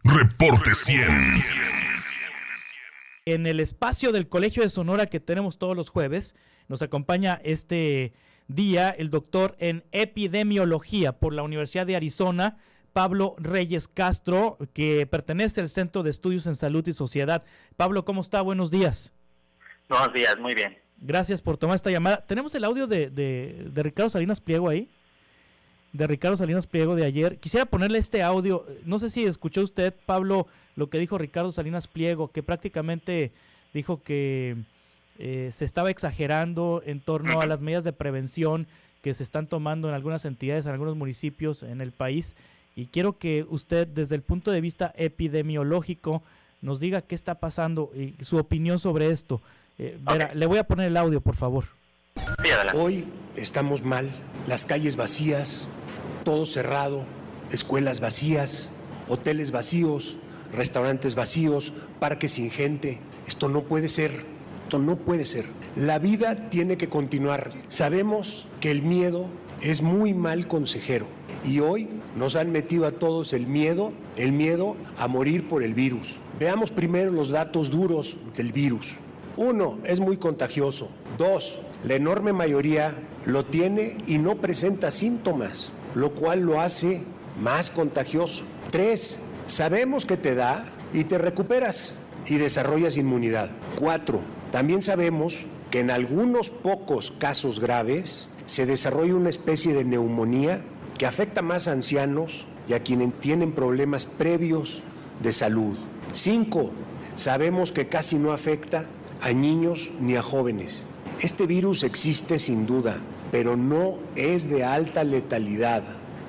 Reporte 100. En el espacio del Colegio de Sonora que tenemos todos los jueves, nos acompaña este día el doctor en epidemiología por la Universidad de Arizona, Pablo Reyes Castro, que pertenece al Centro de Estudios en Salud y Sociedad. Pablo, ¿cómo está? Buenos días. Buenos días, muy bien. Gracias por tomar esta llamada. ¿Tenemos el audio de Ricardo Salinas Pliego ahí? De Ricardo Salinas Pliego de ayer. Quisiera ponerle este audio. No sé si escuchó usted, Pablo, lo que dijo Ricardo Salinas Pliego, que prácticamente dijo que se estaba exagerando en torno a las medidas de prevención que se están tomando en algunas entidades, en algunos municipios en el país. Y quiero que usted, desde el punto de vista epidemiológico, nos diga qué está pasando y su opinión sobre esto. Verá, le voy a poner el audio, por favor. Hoy estamos mal, las calles vacías, todo cerrado, escuelas vacías, hoteles vacíos, restaurantes vacíos, parques sin gente. Esto no puede ser, esto no puede ser. La vida tiene que continuar. Sabemos que el miedo es muy mal consejero y hoy nos han metido a todos el miedo a morir por el virus. Veamos primero los datos duros del virus. 1, es muy contagioso. 2, la enorme mayoría lo tiene y no presenta síntomas, lo cual lo hace más contagioso. 3, sabemos que te da y te recuperas y desarrollas inmunidad. 4, también sabemos que en algunos pocos casos graves se desarrolla una especie de neumonía que afecta más a ancianos y a quienes tienen problemas previos de salud. 5, sabemos que casi no afecta a niños ni a jóvenes. Este virus existe sin duda, pero no es de alta letalidad.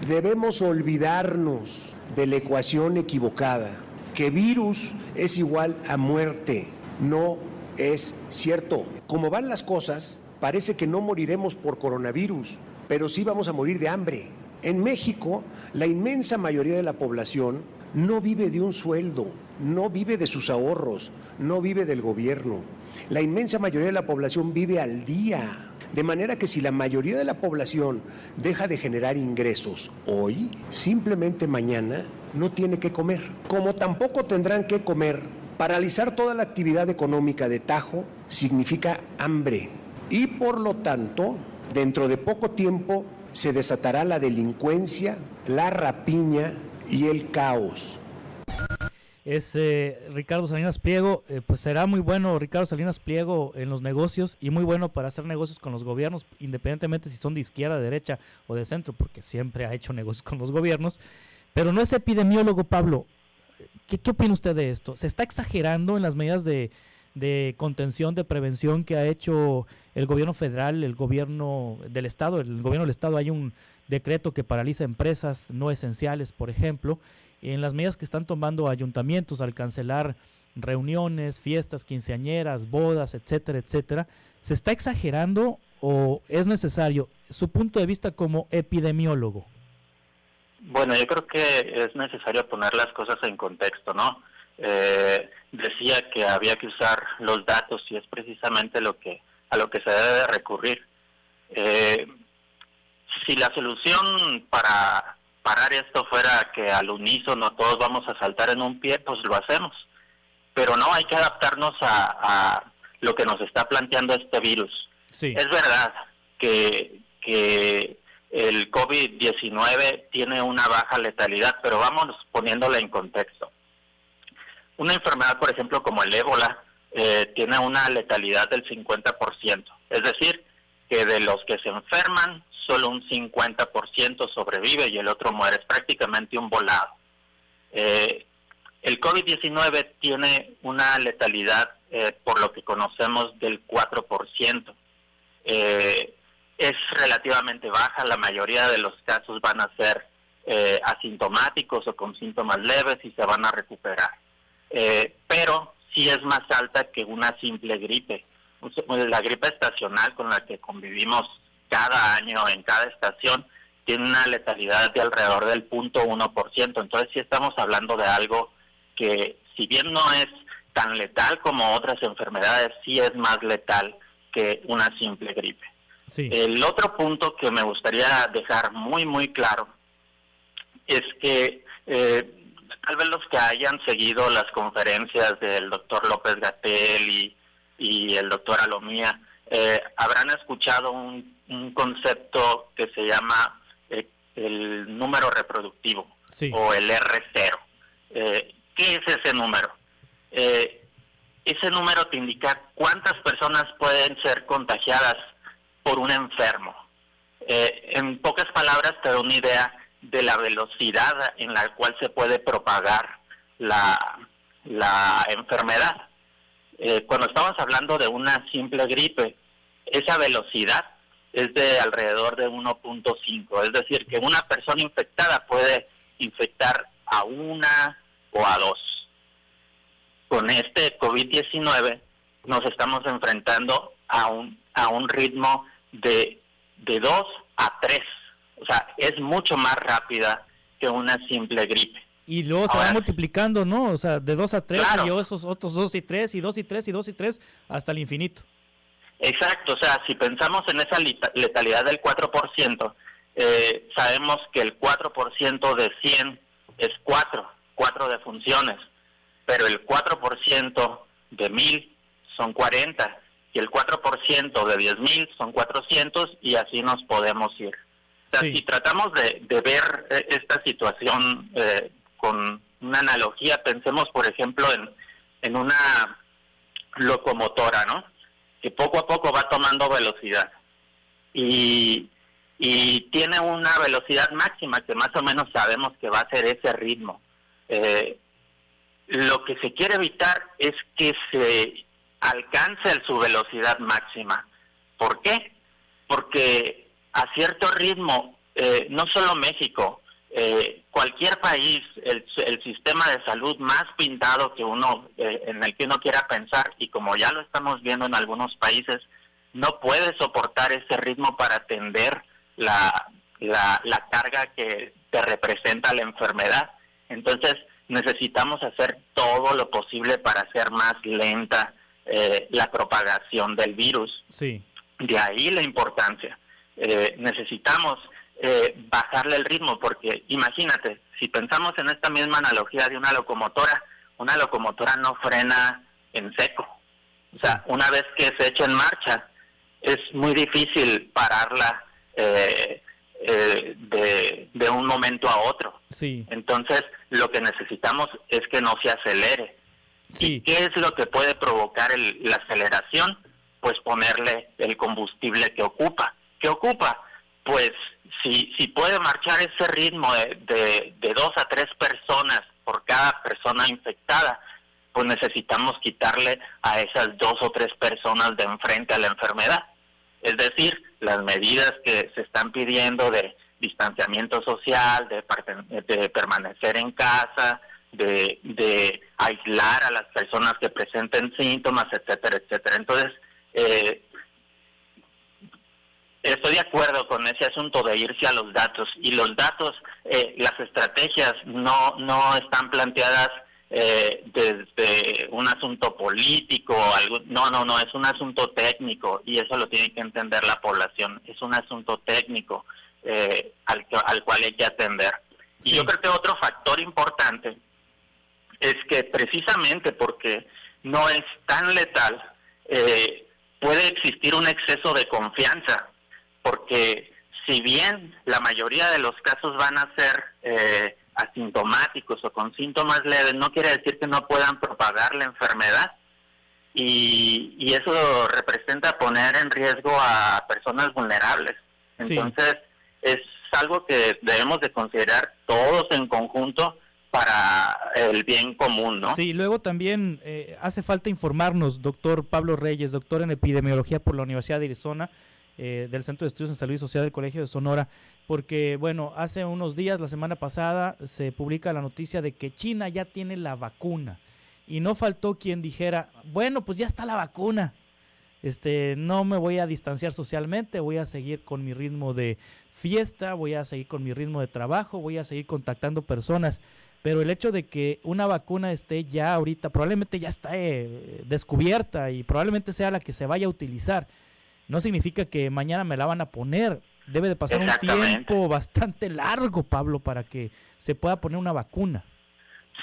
Debemos olvidarnos de la ecuación equivocada, que virus es igual a muerte. No es cierto. Como van las cosas, parece que no moriremos por coronavirus, pero sí vamos a morir de hambre. En México, la inmensa mayoría de la población no vive de un sueldo, no vive de sus ahorros, no vive del gobierno. La inmensa mayoría de la población vive al día. De manera que si la mayoría de la población deja de generar ingresos hoy, simplemente mañana no tiene que comer. Como tampoco tendrán que comer, paralizar toda la actividad económica de tajo significa hambre. Y por lo tanto, dentro de poco tiempo se desatará la delincuencia, la rapiña y el caos. Es Ricardo Salinas Pliego. Pues será muy bueno Ricardo Salinas Pliego en los negocios y muy bueno para hacer negocios con los gobiernos, independientemente si son de izquierda, de derecha o de centro, porque siempre ha hecho negocios con los gobiernos, pero no es epidemiólogo. Pablo, ¿qué opina usted de esto? ¿Se está exagerando en las medidas de contención, de prevención que ha hecho el gobierno federal, el gobierno del estado? El gobierno del estado, hay un decreto que paraliza empresas no esenciales, por ejemplo, en las medidas que están tomando ayuntamientos al cancelar reuniones, fiestas quinceañeras, bodas, etcétera, etcétera. ¿Se está exagerando o es necesario? Su punto de vista como epidemiólogo. Bueno, yo creo que es necesario poner las cosas en contexto, ¿no? Decía que había que usar los datos y es precisamente a lo que se debe recurrir. Si la solución para parar esto fuera que al unísono todos vamos a saltar en un pie, pues lo hacemos. Pero no, hay que adaptarnos a lo que nos está planteando este virus. Sí. Es verdad que el COVID-19 tiene una baja letalidad, pero vamos poniéndola en contexto. Una enfermedad, por ejemplo, como el ébola, tiene una letalidad del 50%. Es decir, que de los que se enferman, solo un 50% sobrevive y el otro muere. Es prácticamente un volado. El COVID-19 tiene una letalidad, por lo que conocemos, del 4%. Es relativamente baja. La mayoría de los casos van a ser asintomáticos o con síntomas leves y se van a recuperar. Pero sí es más alta que una simple gripe. La gripe estacional con la que convivimos cada año en cada estación tiene una letalidad de alrededor del 0.1%. Entonces sí estamos hablando de algo que, si bien no es tan letal como otras enfermedades, sí es más letal que una simple gripe. Sí. El otro punto que me gustaría dejar muy, muy claro es que tal vez los que hayan seguido las conferencias del doctor López-Gatell y el doctor Alomía, habrán escuchado un concepto que se llama el número reproductivo, sí, o el R0. ¿Qué es ese número? Ese número te indica cuántas personas pueden ser contagiadas por un enfermo. En pocas palabras, te da una idea de la velocidad en la cual se puede propagar la enfermedad. Cuando estamos hablando de una simple gripe, esa velocidad es de alrededor de 1.5, es decir, que una persona infectada puede infectar a una o a dos. Con este COVID-19 nos estamos enfrentando a un ritmo de 2 a 3. O sea, es mucho más rápida que una simple gripe. Y luego se va multiplicando, ¿no? O sea, de 2 a 3, claro, y yo esos otros 2 y 3, y 2 y 3, y 2 y 3, hasta el infinito. Exacto, o sea, si pensamos en esa letalidad del 4%, sabemos que el 4% de 100 es 4 defunciones, pero el 4% de 1,000 son 40, y el 4% de 10,000 son 400, y así nos podemos ir. O sea, sí, si tratamos de ver esta situación con una analogía, pensemos, por ejemplo, en una locomotora, ¿no?, que poco a poco va tomando velocidad y tiene una velocidad máxima que más o menos sabemos que va a ser ese ritmo. Lo que se quiere evitar es que se alcance su velocidad máxima. ¿Por qué? Porque a cierto ritmo, no solo México, cualquier país, el sistema de salud más pintado que en el que uno quiera pensar, y como ya lo estamos viendo en algunos países, no puede soportar ese ritmo para atender la carga que te representa la enfermedad. Entonces necesitamos hacer todo lo posible para hacer más lenta la propagación del virus. Sí. De ahí la importancia. Necesitamos bajarle el ritmo, porque imagínate, si pensamos en esta misma analogía de una locomotora no frena en seco. O sea, una vez que se echa en marcha, es muy difícil pararla de un momento a otro. Sí. Entonces, lo que necesitamos es que no se acelere. Sí. ¿Y qué es lo que puede provocar la aceleración? Pues ponerle el combustible que ocupa. ¿Qué ocupa? Pues si puede marchar ese ritmo de 2 a 3 personas por cada persona infectada, pues necesitamos quitarle a esas 2 o 3 personas de enfrente a la enfermedad. Es decir, las medidas que se están pidiendo de distanciamiento social, de permanecer en casa, de aislar a las personas que presenten síntomas, etcétera, etcétera. Entonces, estoy de acuerdo con ese asunto de irse a los datos, y los datos, las estrategias no están planteadas desde un asunto político, no, es un asunto técnico, y eso lo tiene que entender la población. Es un asunto técnico al cual hay que atender. Sí. Y yo creo que otro factor importante es que precisamente porque no es tan letal, puede existir un exceso de confianza, porque si bien la mayoría de los casos van a ser asintomáticos o con síntomas leves, no quiere decir que no puedan propagar la enfermedad, y eso representa poner en riesgo a personas vulnerables. Entonces, sí, es algo que debemos de considerar todos en conjunto para el bien común, ¿no? Sí, luego también hace falta informarnos, doctor Pablo Reyes, doctor en epidemiología por la Universidad de Arizona, del Centro de Estudios en Salud y Sociedad del Colegio de Sonora, porque, bueno, hace unos días, la semana pasada, se publica la noticia de que China ya tiene la vacuna, y no faltó quien dijera, bueno, pues ya está la vacuna, no me voy a distanciar socialmente, voy a seguir con mi ritmo de fiesta, voy a seguir con mi ritmo de trabajo, voy a seguir contactando personas, pero el hecho de que una vacuna esté ya ahorita, probablemente ya está descubierta y probablemente sea la que se vaya a utilizar, no significa que mañana me la van a poner. Debe de pasar un tiempo bastante largo, Pablo, para que se pueda poner una vacuna.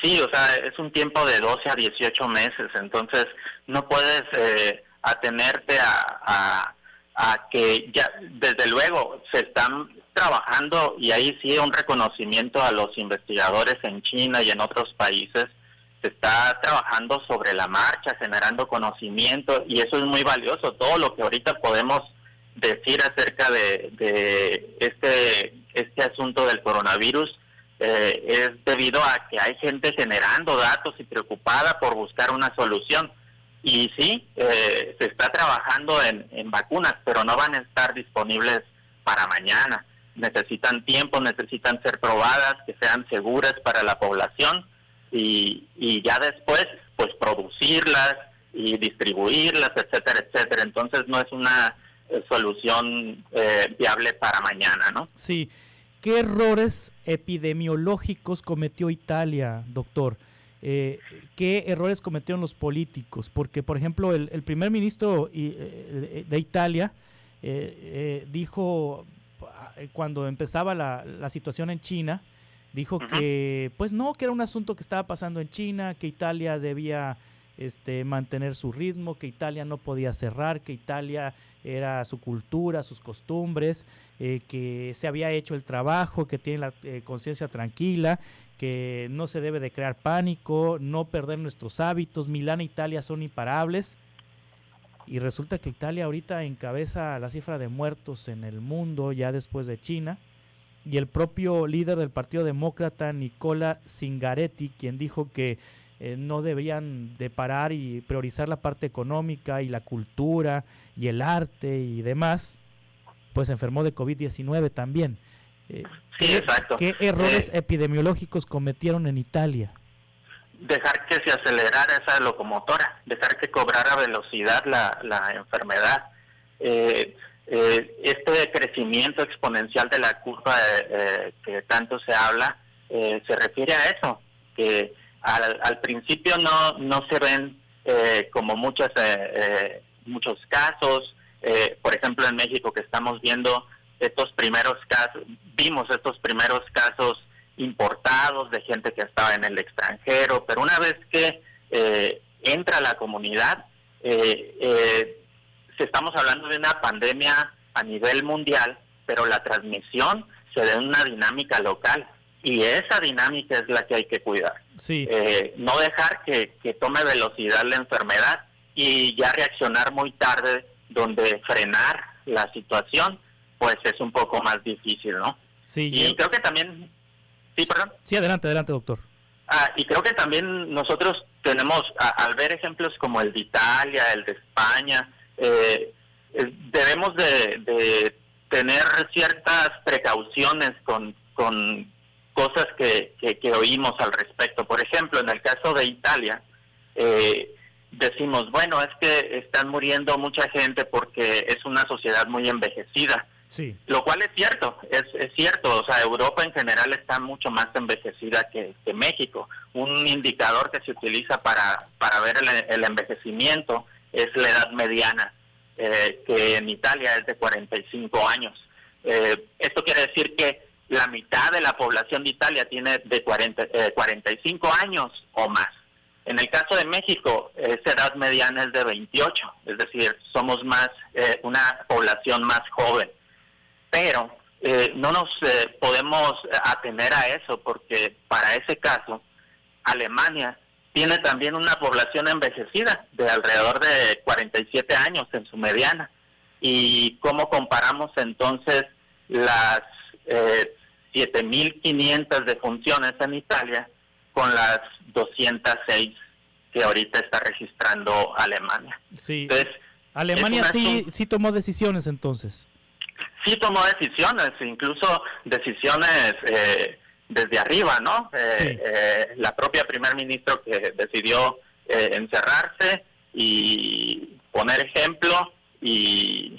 Sí, o sea, es un tiempo de 12 a 18 meses, entonces no puedes atenerte a que ya, desde luego, se están trabajando, y ahí sí un reconocimiento a los investigadores en China y en otros países. Se está trabajando sobre la marcha, generando conocimiento, y eso es muy valioso. Todo lo que ahorita podemos decir acerca de este asunto del coronavirus es debido a que hay gente generando datos y preocupada por buscar una solución. Y sí, se está trabajando en vacunas, pero no van a estar disponibles para mañana. Necesitan tiempo, necesitan ser probadas, que sean seguras para la población, y ya después pues producirlas y distribuirlas, etcétera, etcétera. Entonces no es una solución viable para mañana, ¿no? Sí. ¿Qué errores epidemiológicos cometió Italia, doctor? ¿Qué errores cometieron los políticos? Porque, por ejemplo, el primer ministro de Italia dijo, cuando empezaba la situación en China, dijo que, pues no, que era un asunto que estaba pasando en China, que Italia debía mantener su ritmo, que Italia no podía cerrar, que Italia era su cultura, sus costumbres, que se había hecho el trabajo, que tiene la conciencia tranquila, que no se debe de crear pánico, no perder nuestros hábitos. Milán e Italia son imparables, y resulta que Italia ahorita encabeza la cifra de muertos en el mundo, ya después de China, y el propio líder del Partido Demócrata, Nicola Zingaretti, quien dijo que no deberían de parar y priorizar la parte económica y la cultura y el arte y demás, pues enfermó de COVID-19 también. Sí, exacto. ¿Qué errores epidemiológicos cometieron en Italia? Dejar que se acelerara esa locomotora, dejar que cobrara velocidad la enfermedad. Este crecimiento exponencial de la curva que tanto se habla, se refiere a eso, que al principio no se ven como muchos casos. Por ejemplo, en México, que estamos viendo vimos estos primeros casos importados de gente que estaba en el extranjero, pero una vez que entra la comunidad, estamos hablando de una pandemia a nivel mundial, pero la transmisión se da en una dinámica local, y esa dinámica es la que hay que cuidar. Sí. No dejar que tome velocidad la enfermedad y ya reaccionar muy tarde, donde frenar la situación pues es un poco más difícil, ¿no? Sí. Y creo que también... Sí, perdón. Sí, adelante, doctor. Y creo que también nosotros tenemos, al ver ejemplos como el de Italia, el de España, debemos de tener ciertas precauciones con cosas que oímos al respecto. Por ejemplo, en el caso de Italia, decimos, bueno, es que están muriendo mucha gente porque es una sociedad muy envejecida. Sí. Lo cual es cierto, es cierto. O sea, Europa en general está mucho más envejecida que México. Un indicador que se utiliza para ver el envejecimiento es la edad mediana, que en Italia es de 45 años. Esto quiere decir que la mitad de la población de Italia tiene de 45 años o más. En el caso de México, esa edad mediana es de 28, es decir, somos más una población más joven. Pero no nos podemos atener a eso, porque para ese caso, Alemania tiene también una población envejecida de alrededor de 47 años en su mediana. ¿Y cómo comparamos entonces las 7.500 defunciones en Italia con las 206 que ahorita está registrando Alemania? Sí. Entonces, Alemania sí tomó decisiones entonces. Sí tomó decisiones, incluso decisiones desde arriba, ¿no? Sí. La propia primer ministro que decidió encerrarse y poner ejemplo.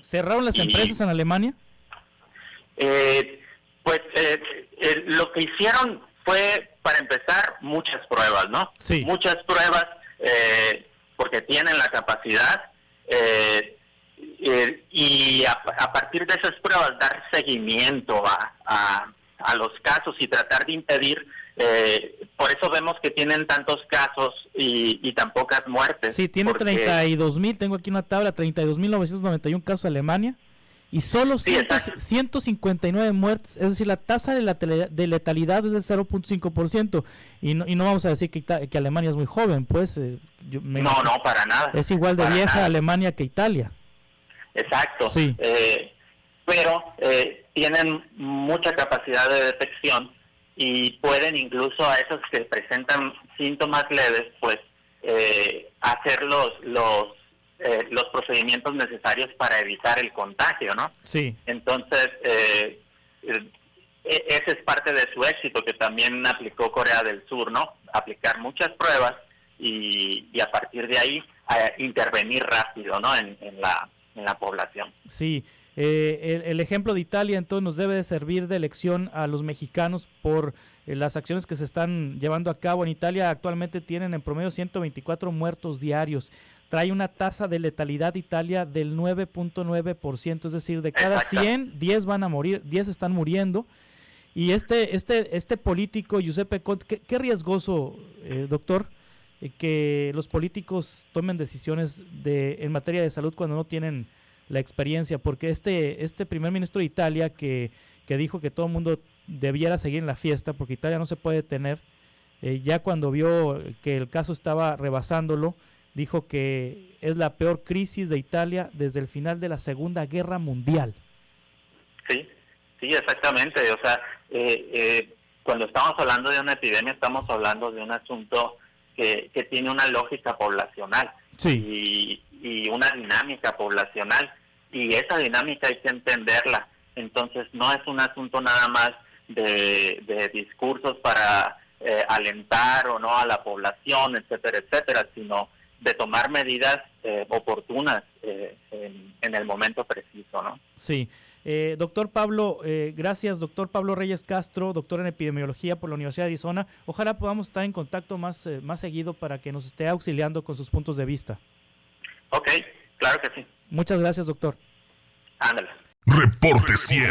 ¿Cerraron las empresas en Alemania? Lo que hicieron fue, para empezar, muchas pruebas, ¿no? Sí. Muchas pruebas, porque tienen la capacidad, y a partir de esas pruebas dar seguimiento a los casos y tratar de impedir Por eso vemos que tienen tantos casos y tan pocas muertes. Sí, tiene 32.000, tengo aquí una tabla, 32.991 casos Alemania y solo 159 muertes, es decir, la tasa de letalidad es del 0.5%, y no vamos a decir que Alemania es muy joven, pues. No, para nada. Es igual de vieja Alemania que Italia. Exacto. Sí. Pero tienen mucha capacidad de detección y pueden incluso a esos que presentan síntomas leves, pues hacer los procedimientos necesarios para evitar el contagio, ¿no? Sí. Entonces, ese es parte de su éxito que también aplicó Corea del Sur, ¿no? Aplicar muchas pruebas y a partir de ahí intervenir rápido, ¿no? En la población. Sí. El ejemplo de Italia entonces nos debe de servir de lección a los mexicanos por las acciones que se están llevando a cabo. En Italia actualmente tienen en promedio 124 muertos diarios. Trae una tasa de letalidad Italia del 9.9%, es decir, de cada 100, 10 van a morir, 10 están muriendo. Y este político, Giuseppe Conte, qué riesgoso, doctor, que los políticos tomen decisiones en materia de salud cuando no tienen la experiencia, porque este primer ministro de Italia que dijo que todo el mundo debiera seguir en la fiesta porque Italia no se puede detener, ya cuando vio que el caso estaba rebasándolo, dijo que es la peor crisis de Italia desde el final de la Segunda Guerra Mundial. Sí, exactamente. O sea, cuando estamos hablando de una epidemia, estamos hablando de un asunto que tiene una lógica poblacional. Sí. Y una dinámica poblacional, y esa dinámica hay que entenderla. Entonces no es un asunto nada más de discursos para alentar o no a la población, etcétera, sino de tomar medidas oportunas en el momento preciso, ¿no? Sí. Doctor Pablo, gracias, doctor Pablo Reyes Castro, doctor en epidemiología por la Universidad de Arizona. Ojalá podamos estar en contacto más seguido para que nos esté auxiliando con sus puntos de vista. Ok, claro que sí. Muchas gracias, doctor. Ándale. Reporte 100.